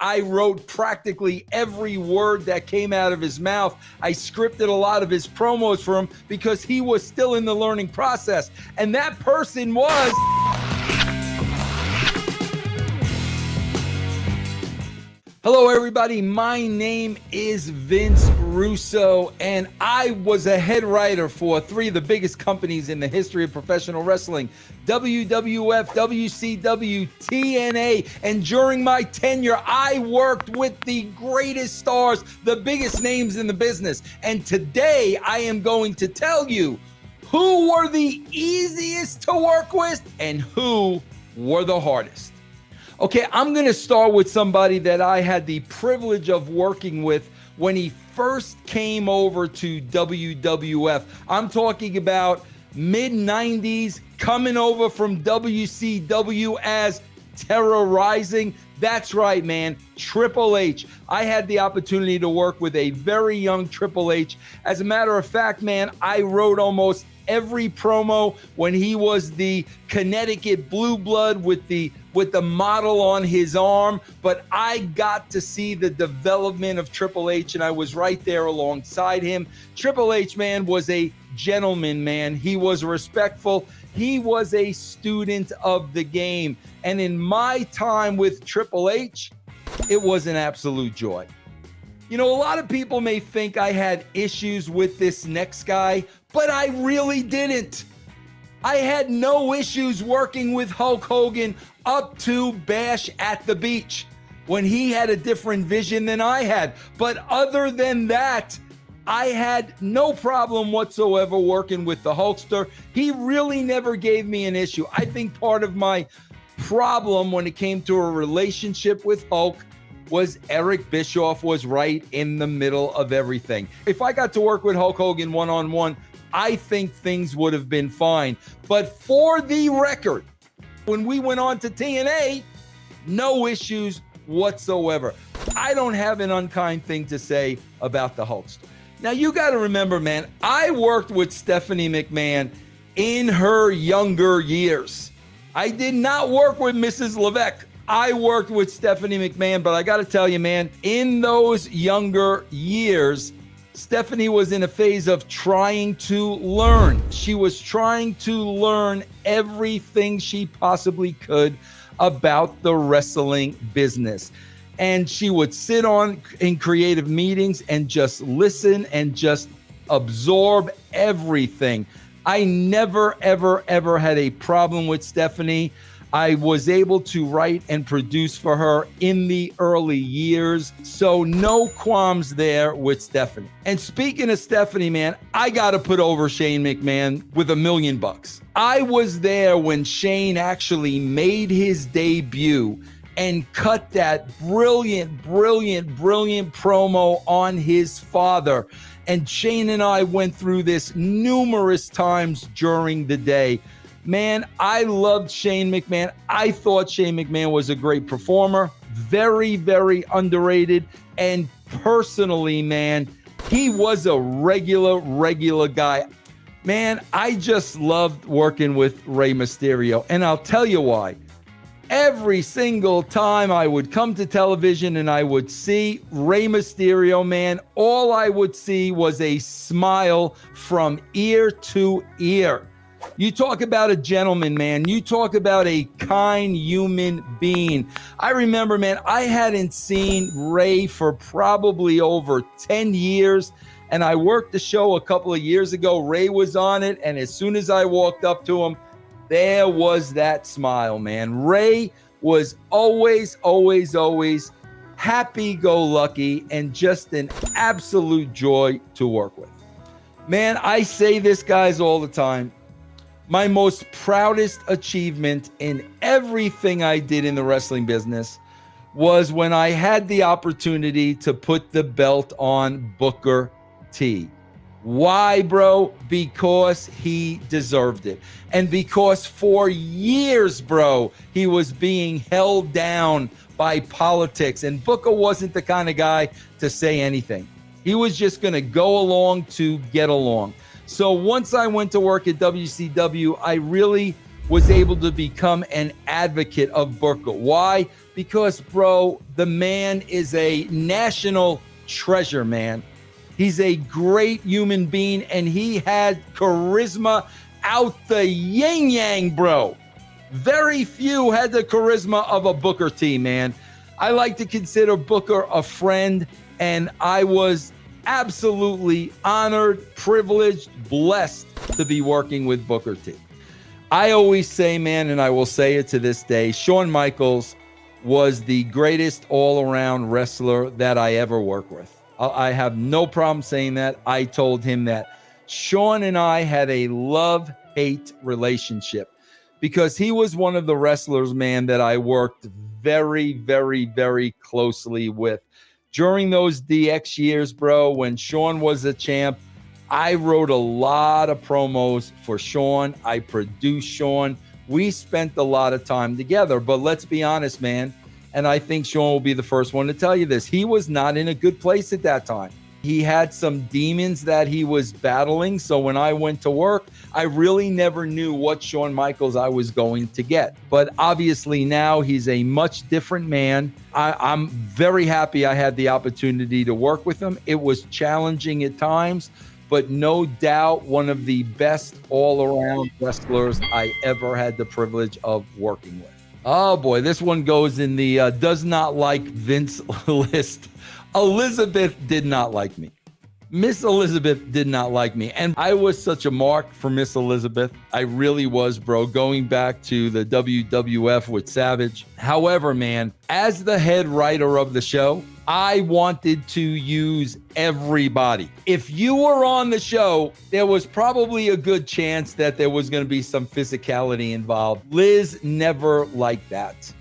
I wrote practically every word that came out of his mouth. I scripted a lot of his promos for him because he was still in the learning process. And that person was... Hello, everybody. My name is Vince Russo, and I was a head writer for three of the biggest companies in the history of professional wrestling, WWF, WCW, TNA, and during my tenure, I worked with the greatest stars, the biggest names in the business. And today, I am going to tell you who were the easiest to work with and who were the hardest. Okay, I'm going to start with somebody that I had the privilege of working with when he first came over to WWF. I'm talking about mid-90s, coming over from WCW as terrorizing. That's right, man, Triple H. I had the opportunity to work with a very young Triple H. As a matter of fact, man, I wrote almost every promo when he was the Connecticut Blue Blood with the model on his arm, but I got to see the development of Triple H, and I was right there alongside him. Triple H, man, was a gentleman, man. He was respectful. He was a student of the game. And in my time with Triple H, it was an absolute joy. You know, a lot of people may think I had issues with this next guy, but I really didn't. I had no issues working with Hulk Hogan up to Bash at the Beach when he had a different vision than I had. But other than that, I had no problem whatsoever working with the Hulkster. He really never gave me an issue. I think part of my problem when it came to a relationship with Hulk was Eric Bischoff was right in the middle of everything. If I got to work with Hulk Hogan one-on-one, I think things would have been fine. But for the record, when we went on to TNA, no issues whatsoever. I don't have an unkind thing to say about the Hulkster. Now, you got to remember, man, I worked with Stephanie McMahon in her younger years. I did not work with Mrs. Levesque. I worked with Stephanie McMahon, but I got to tell you, man, in those younger years, Stephanie was in a phase of trying to learn. She was trying to learn everything she possibly could about the wrestling business. And she would sit on in creative meetings and just listen and just absorb everything. I never, ever, ever had a problem with Stephanie. I was able to write and produce for her in the early years. So no qualms there with Stephanie. And speaking of Stephanie, man, I got to put over Shane McMahon with $1 million. I was there when Shane actually made his debut and cut that brilliant promo on his father. And Shane and I went through this numerous times during the day. Man, I loved Shane McMahon. I thought Shane McMahon was a great performer. Very, very underrated. And personally, man, he was a regular guy. Man, I just loved working with Rey Mysterio. And I'll tell you why. Every single time I would come to television and I would see Rey Mysterio, man, all I would see was a smile from ear to ear. You talk about a gentleman, man. You talk about a kind human being. I remember, man, I hadn't seen Ray for probably over 10 years. And I worked the show a couple of years ago. Ray was on it. And as soon as I walked up to him, there was that smile, man. Ray was always happy-go-lucky and just an absolute joy to work with. Man, I say this, guys, all the time. My most proudest achievement in everything I did in the wrestling business was when I had the opportunity to put the belt on Booker T. Why, bro? Because he deserved it. And because for years, bro, he was being held down by politics. And Booker wasn't the kind of guy to say anything. He was just going to go along to get along. So once I went to work at WCW, I really was able to become an advocate of Booker. Why? because, bro, the man is a national treasure, man. He's a great human being, and he had charisma out the yin-yang, bro. Very few had the charisma of a Booker T, man. I like to consider Booker a friend, and I was absolutely honored, privileged, blessed to be working with Booker T. I always say, man, and I will say it to this day, Shawn Michaels was the greatest all-around wrestler that I ever worked with. I have no problem saying that. I told him that Shawn and I had a love-hate relationship because he was one of the wrestlers, man, that I worked very, very, very closely with. During those DX years, bro, when Shawn was a champ, I wrote a lot of promos for Shawn. I produced Shawn. We spent a lot of time together, but let's be honest, man. And I think Shawn will be the first one to tell you this. He was not in a good place at that time. He had some demons that he was battling. So when I went to work, I really never knew what Shawn Michaels I was going to get. But obviously now he's a much different man. I'm very happy I had the opportunity to work with him. It was challenging at times, but no doubt one of the best all-around wrestlers I ever had the privilege of working with. Oh boy, this one goes in the does not like Vince list. Elizabeth did not like me. Miss Elizabeth did not like me. And I was such a mark for Miss Elizabeth. I really was, bro, going back to the WWF with Savage. However, man, as the head writer of the show, I wanted to use everybody. If you were on the show, there was probably a good chance that there was going to be some physicality involved. Liz never liked that.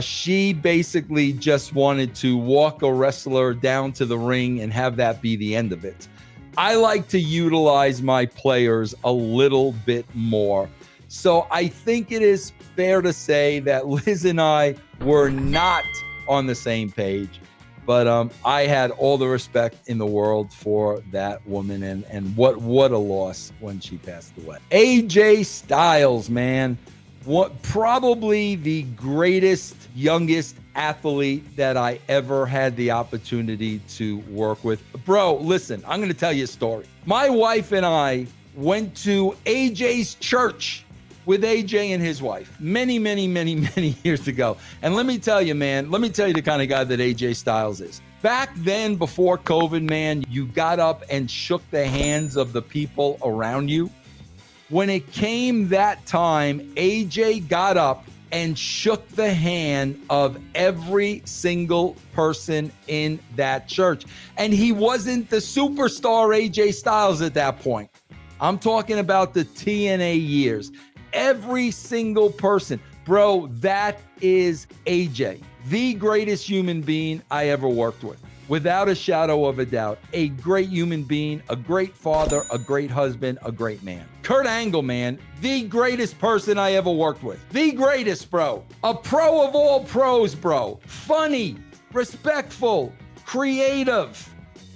She basically just wanted to walk a wrestler down to the ring and have that be the end of it. I like to utilize my players a little bit more. So I think it is fair to say that Liz and I were not on the same page. But I had all the respect in the world for that woman, and what a loss when she passed away. AJ Styles, man. What probably the greatest, youngest athlete that I ever had the opportunity to work with. Bro, listen, I'm going to tell you a story. My wife and I went to AJ's church with AJ and his wife many, many, many, many years ago. And let me tell you, man, let me tell you the kind of guy that AJ Styles is. Back then, before COVID, man, you got up and shook the hands of the people around you. When it came that time, AJ got up and shook the hand of every single person in that church. And he wasn't the superstar AJ Styles at that point. I'm talking about the TNA years. Every single person. Bro, that is AJ, the greatest human being I ever worked with. Without a shadow of a doubt, a great human being, a great father, a great husband, a great man. Kurt Angle, man, the greatest person I ever worked with. The greatest, bro. A pro of all pros, bro. Funny, respectful, creative,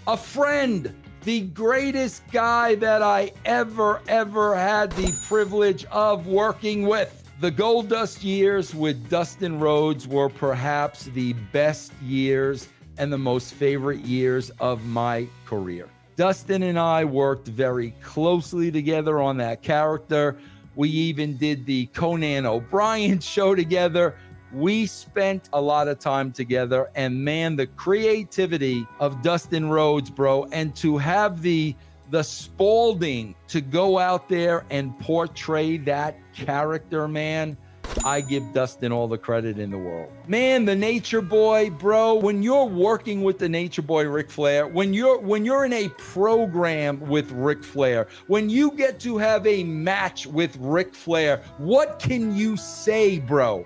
a friend. The greatest guy that I ever had the privilege of working with. The Goldust years with Dustin Rhodes were perhaps the best years and the most favorite years of my career. Dustin and I worked very closely together on that character. We even did the Conan O'Brien show together. We spent a lot of time together, and man, the creativity of Dustin Rhodes, bro, and to have the Spalding to go out there and portray that character, man, I give Dustin all the credit in the world. Man, the Nature Boy, bro, when you're working with the Nature Boy, Ric Flair, when you're in a program with Ric Flair, when you get to have a match with Ric Flair, what can you say, bro?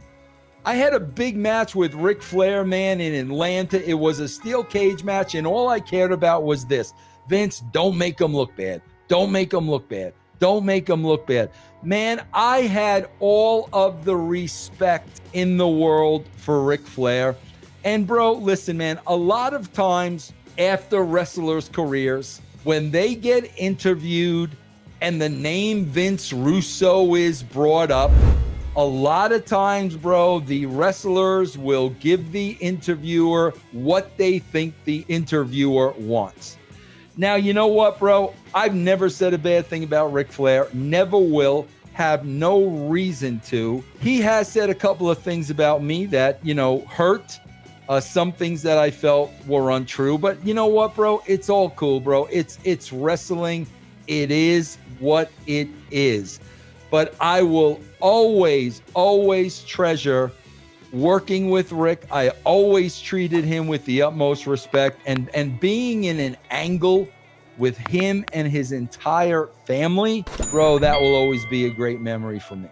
I had a big match with Ric Flair, man, in Atlanta. It was a steel cage match, and all I cared about was this. Vince, don't make him look bad. Don't make him look bad. Don't make him look bad. Man, I had all of the respect in the world for Ric Flair. And bro, listen, man, a lot of times after wrestlers' careers, when they get interviewed and the name Vince Russo is brought up, A lot of times, bro, the wrestlers will give the interviewer what they think the interviewer wants. Now, you know what, bro? I've never said a bad thing about Ric Flair. Never will. Have no reason to. He has said a couple of things about me that, hurt. Some things that I felt were untrue. But you know what, bro? It's all cool, bro. It's wrestling. It is what it is. But I will always treasure working with Rick. I always treated him with the utmost respect, and being in an angle with him and his entire family, bro, that will always be a great memory for me.